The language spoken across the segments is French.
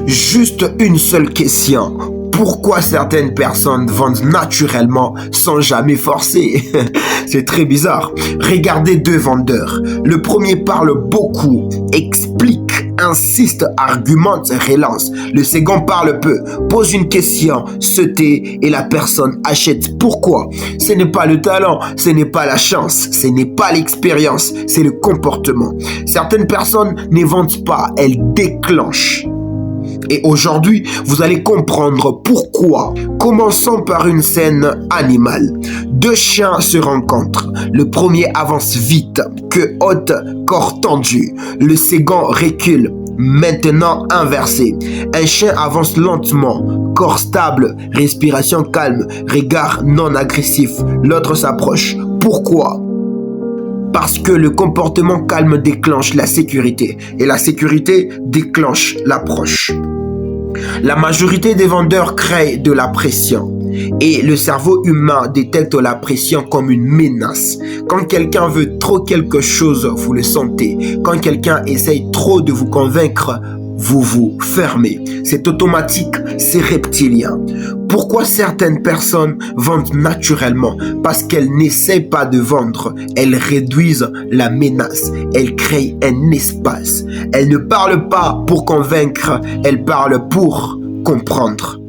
Juste une seule question. Pourquoi certaines personnes vendent naturellement sans jamais forcer? C'est très bizarre. Regardez deux vendeurs. Le premier parle beaucoup, explique, insiste, argumente, relance. Le second parle peu, pose une question, se tait et la personne achète. Pourquoi? Ce n'est pas le talent, ce n'est pas la chance, ce n'est pas l'expérience, c'est le comportement. Certaines personnes ne vendent pas, elles déclenchent. Et aujourd'hui, vous allez comprendre pourquoi. Commençons par une scène animale. Deux chiens se rencontrent. Le premier avance vite, queue haute, corps tendu. Le second recule, maintenant inversé. Un chien avance lentement, corps stable, respiration calme, regard non agressif. L'autre s'approche. Pourquoi? Parce que le comportement calme déclenche la sécurité et la sécurité déclenche l'approche. La majorité des vendeurs créent de la pression et le cerveau humain détecte la pression comme une menace. Quand quelqu'un veut trop quelque chose, vous le sentez. Quand quelqu'un essaye trop de vous convaincre, vous vous fermez. C'est automatique, c'est reptilien. Pourquoi certaines personnes vendent naturellement? Parce qu'elles n'essaient pas de vendre, elles réduisent la menace, elles créent un espace. Elles ne parlent pas pour convaincre, elles parlent pour comprendre.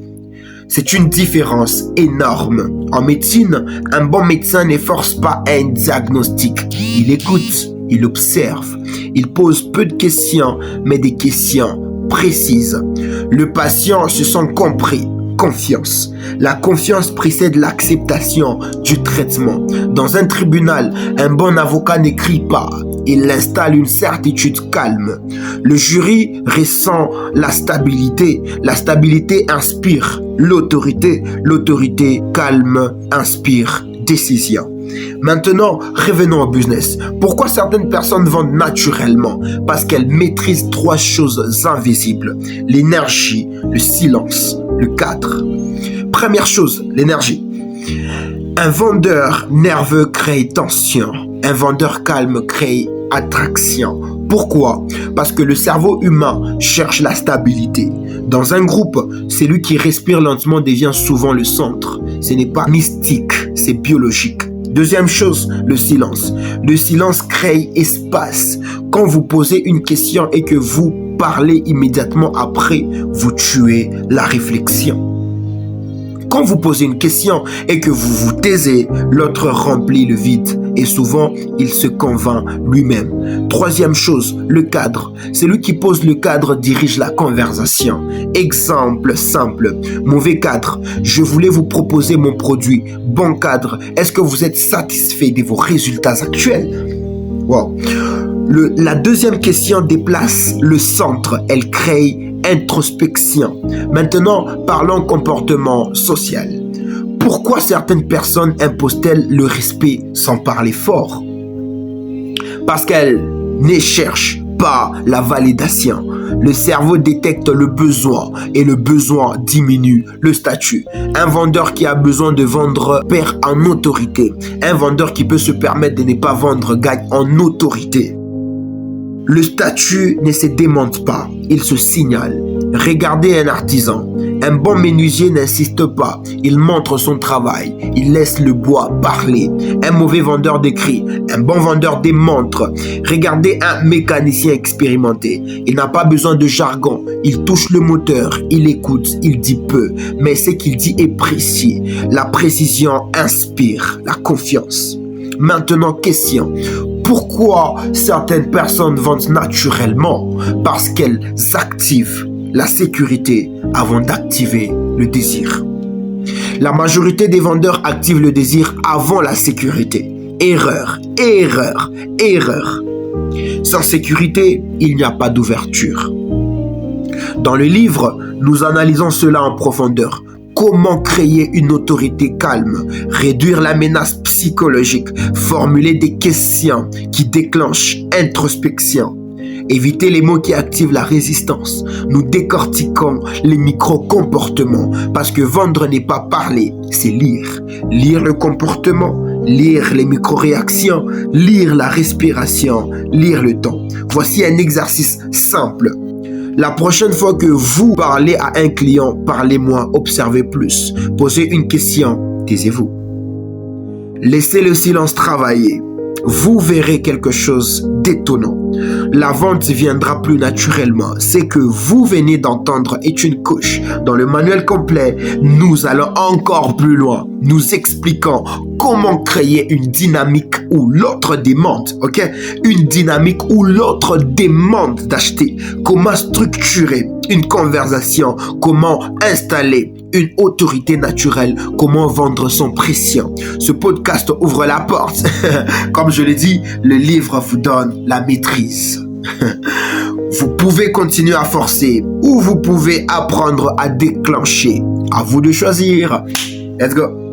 C'est une différence énorme. En médecine, un bon médecin ne force pas un diagnostic. Il écoute, il observe, il pose peu de questions, mais des questions précises. Le patient se sent compris. Confiance. La confiance précède l'acceptation du traitement. Dans un tribunal, un bon avocat n'écrit pas. Il installe une certitude calme. Le jury ressent la stabilité. La stabilité inspire l'autorité. L'autorité calme inspire décision. Maintenant, revenons au business. Pourquoi certaines personnes vendent naturellement? Parce qu'elles maîtrisent trois choses invisibles. L'énergie, le silence, le cadre. Première chose, l'énergie. Un vendeur nerveux crée tension. Un vendeur calme crée attraction. Pourquoi? Parce que le cerveau humain cherche la stabilité. Dans un groupe, celui qui respire lentement devient souvent le centre. Ce n'est pas mystique, c'est biologique. Deuxième chose, le silence. Le silence crée espace. Quand vous posez une question et que vous parlez immédiatement après, vous tuez la réflexion. Quand vous posez une question et que vous vous taisez, l'autre remplit le vide et souvent il se convainc lui-même. Troisième chose, le cadre. Celui qui pose le cadre dirige la conversation. Exemple simple, mauvais cadre. Je voulais vous proposer mon produit. Bon cadre. Est-ce que vous êtes satisfait de vos résultats actuels? Wow. La deuxième question déplace le centre. Elle crée introspection. Maintenant, parlons comportement social. Pourquoi certaines personnes imposent-elles le respect sans parler fort? Parce qu'elles ne cherchent pas la validation. Le cerveau détecte le besoin et le besoin diminue le statut. Un vendeur qui a besoin de vendre perd en autorité. Un vendeur qui peut se permettre de ne pas vendre gagne en autorité. Le statut ne se démonte pas, il se signale. Regardez un artisan. Un bon menuisier n'insiste pas, il montre son travail, il laisse le bois parler. Un mauvais vendeur décrit, un bon vendeur démontre. Regardez un mécanicien expérimenté, il n'a pas besoin de jargon, il touche le moteur, il écoute, il dit peu, mais ce qu'il dit est précis. La précision inspire la confiance. Maintenant, question. Pourquoi certaines personnes vendent naturellement? Parce qu'elles activent la sécurité avant d'activer le désir. La majorité des vendeurs activent le désir avant la sécurité. Erreur, erreur, erreur. Sans sécurité, il n'y a pas d'ouverture. Dans le livre, nous analysons cela en profondeur. Comment créer une autorité calme, réduire la menace psychologique, formuler des questions qui déclenchent introspection, éviter les mots qui activent la résistance. Nous décortiquons les micro-comportements parce que vendre n'est pas parler, c'est lire. Lire le comportement, lire les micro-réactions, lire la respiration, lire le temps. Voici un exercice simple. La prochaine fois que vous parlez à un client, parlez moins, observez plus. Posez une question, taisez-vous. Laissez le silence travailler. Vous verrez quelque chose d'étonnant. La vente viendra plus naturellement. Ce que vous venez d'entendre est une couche. Dans le manuel complet, nous allons encore plus loin. Nous expliquons comment créer une dynamique où l'autre demande, ok? Une dynamique où l'autre demande d'acheter. Comment structurer une conversation, comment installer une autorité naturelle, comment vendre son pression. Ce podcast ouvre la porte. Comme je l'ai dit, le livre vous donne la maîtrise. Vous pouvez continuer à forcer ou vous pouvez apprendre à déclencher. À vous de choisir. Let's go.